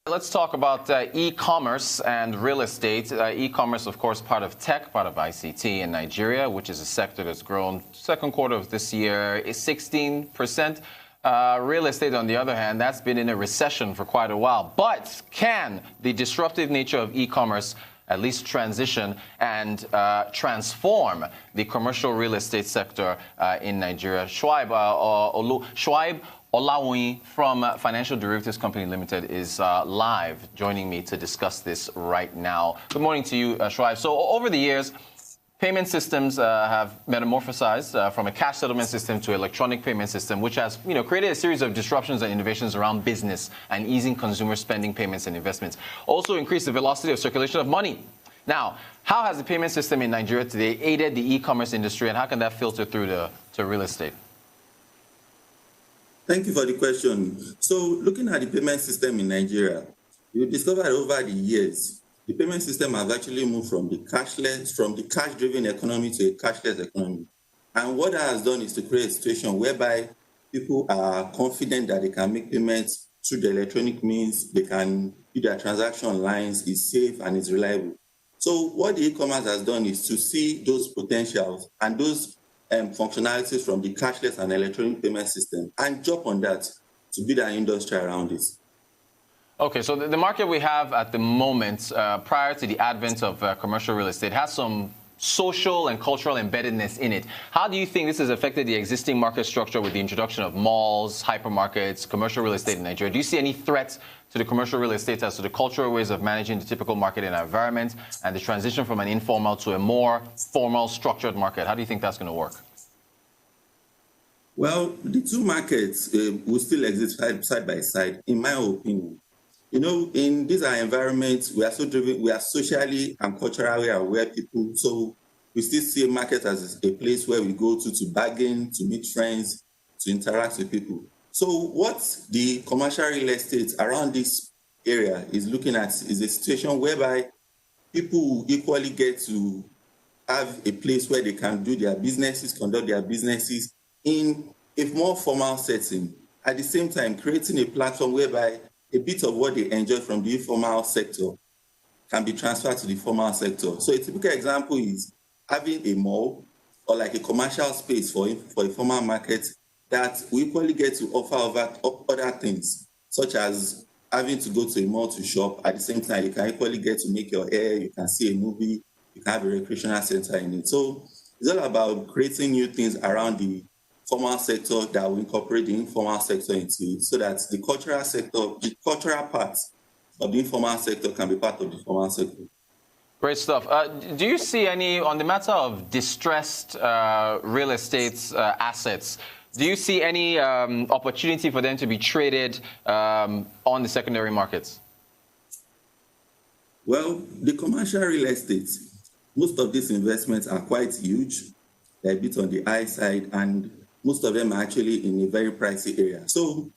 Let's talk about e-commerce and real estate. E-commerce, of course, part of tech, part of ICT in Nigeria, which is a sector that's grown second quarter of this year is 16%. Real estate, on the other hand, that's been in a recession for quite a while. But can the disruptive nature of e-commerce at least transition and transform the commercial real estate sector in Nigeria? Shuaib Olawoyin from Financial Derivatives Company Limited is live joining me to discuss this right now. Good morning to you, Shuaib. So over the years, payment systems have metamorphosized from a cash settlement system to electronic payment system, which has created a series of disruptions and innovations around business and easing consumer spending, payments, and investments. Also increased the velocity of circulation of money. Now, how has the payment system in Nigeria today aided the e-commerce industry, and how can that filter through to real estate? Thank you for the question. So looking at the payment system in Nigeria, you discover over the years, the payment system has actually moved from the cash-driven economy to a cashless economy. And what that has done is to create a situation whereby people are confident that they can make payments through the electronic means, they can do their transaction lines, it's safe and it's reliable. So what the e-commerce has done is to see those potentials and those functionalities from the cashless and electronic payment system and jump on that to build an industry around it. Okay, so the market we have at the moment, prior to the advent of commercial real estate, has some social and cultural embeddedness in it. How do you think this has affected the existing market structure with the introduction of malls, hypermarkets, commercial real estate in Nigeria? Do you see any threats to the commercial real estate as to the cultural ways of managing the typical market in our environment and the transition from an informal to a more formal, structured market? How do you think that's going to work? Well, the two markets will still exist side by side, in my opinion. In these environments, we are so driven, we are socially and culturally aware people. So we still see a market as a place where we go to bargain, to meet friends, to interact with people. So what the commercial real estate around this area is looking at is a situation whereby people equally get to have a place where they can do their businesses, conduct their businesses in a more formal setting. At the same time, creating a platform whereby a bit of what they enjoy from the informal sector can be transferred to the formal sector. So a typical example is having a mall or like a commercial space for a formal market that we equally get to offer other things, such as having to go to a mall to shop. At the same time, you can equally get to make your hair, you can see a movie, you can have a recreational center in it. So it's all about creating new things around the formal sector that will incorporate the informal sector into it, so that the cultural sector, the cultural part of the informal sector can be part of the formal sector. Great stuff. Do you see any, on the matter of distressed real estate assets, do you see any opportunity for them to be traded on the secondary markets? Well, the commercial real estate, most of these investments are quite huge. They're a bit on the high side, and most of them are actually in a very pricey area. So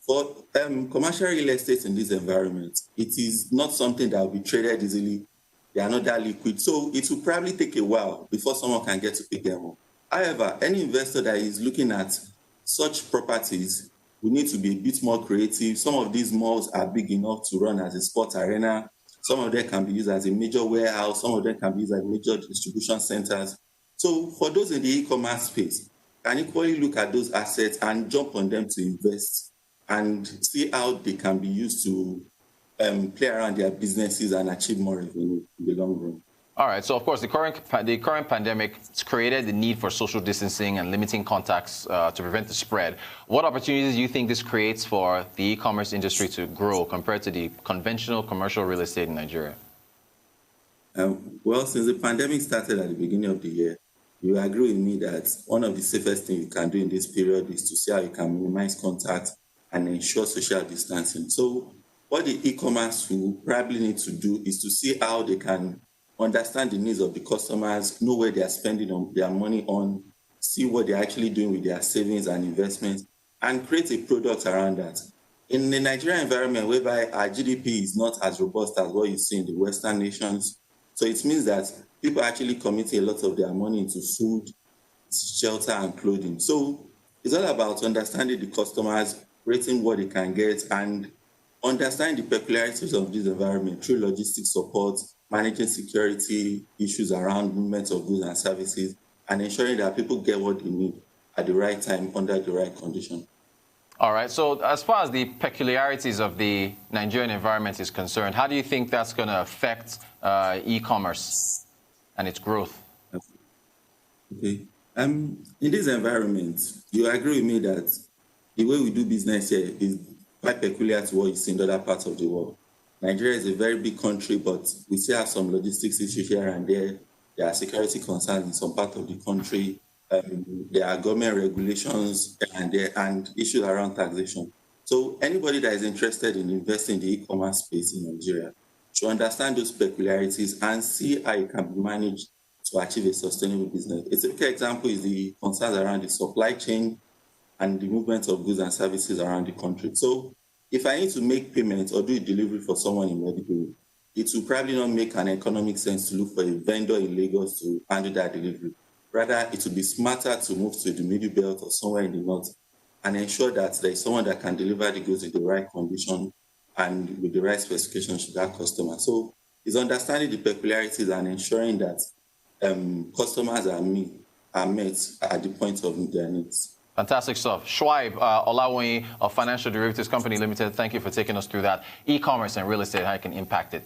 for commercial real estate in this environment, it is not something that will be traded easily. They are not that liquid. So it will probably take a while before someone can get to pick them up. However, any investor that is looking at such properties will need to be a bit more creative. Some of these malls are big enough to run as a sports arena. Some of them can be used as a major warehouse. Some of them can be used as major distribution centers. So for those in the e-commerce space, can equally look at those assets and jump on them to invest and see how they can be used to play around their businesses and achieve more revenue in the long run. All right. So, of course, the current pandemic has created the need for social distancing and limiting contacts to prevent the spread. What opportunities do you think this creates for the e-commerce industry to grow compared to the conventional commercial real estate in Nigeria? Well, since the pandemic started at the beginning of the year, you agree with me that one of the safest things you can do in this period is to see how you can minimize contact and ensure social distancing. So what the e-commerce will probably need to do is to see how they can understand the needs of the customers, know where they are spending their money on, see what they're actually doing with their savings and investments, and create a product around that. In the Nigerian environment, whereby our GDP is not as robust as what you see in the Western nations, so it means that people are actually committing a lot of their money into food, shelter, and clothing. So it's all about understanding the customers, rating what they can get, and understanding the peculiarities of this environment through logistics support, managing security issues around movement of goods and services, and ensuring that people get what they need at the right time under the right condition. All right. So as far as the peculiarities of the Nigerian environment is concerned, how do you think that's going to affect e-commerce and its growth? Okay. In this environment, you agree with me that the way we do business here is quite peculiar to what you see in other parts of the world. Nigeria is a very big country, but we still have some logistics issues here and there. There are security concerns in some part of the country. There are government regulations and issues around taxation. So anybody that is interested in investing in the e-commerce space in Nigeria should understand those peculiarities and see how it can be managed to achieve a sustainable business. A typical example is the concerns around the supply chain and the movement of goods and services around the country. So if I need to make payments or do a delivery for someone in Medical, it will probably not make an economic sense to look for a vendor in Lagos to handle that delivery. Rather, it would be smarter to move to the Middle Belt or somewhere in the north and ensure that there is someone that can deliver the goods in the right condition and with the right specifications to that customer. So it's understanding the peculiarities and ensuring that customers are met at the point of their needs. Fantastic stuff. Shuaib Olawoyin of Financial Derivatives Company Limited, thank you for taking us through that. E-commerce and real estate, how it can impact it.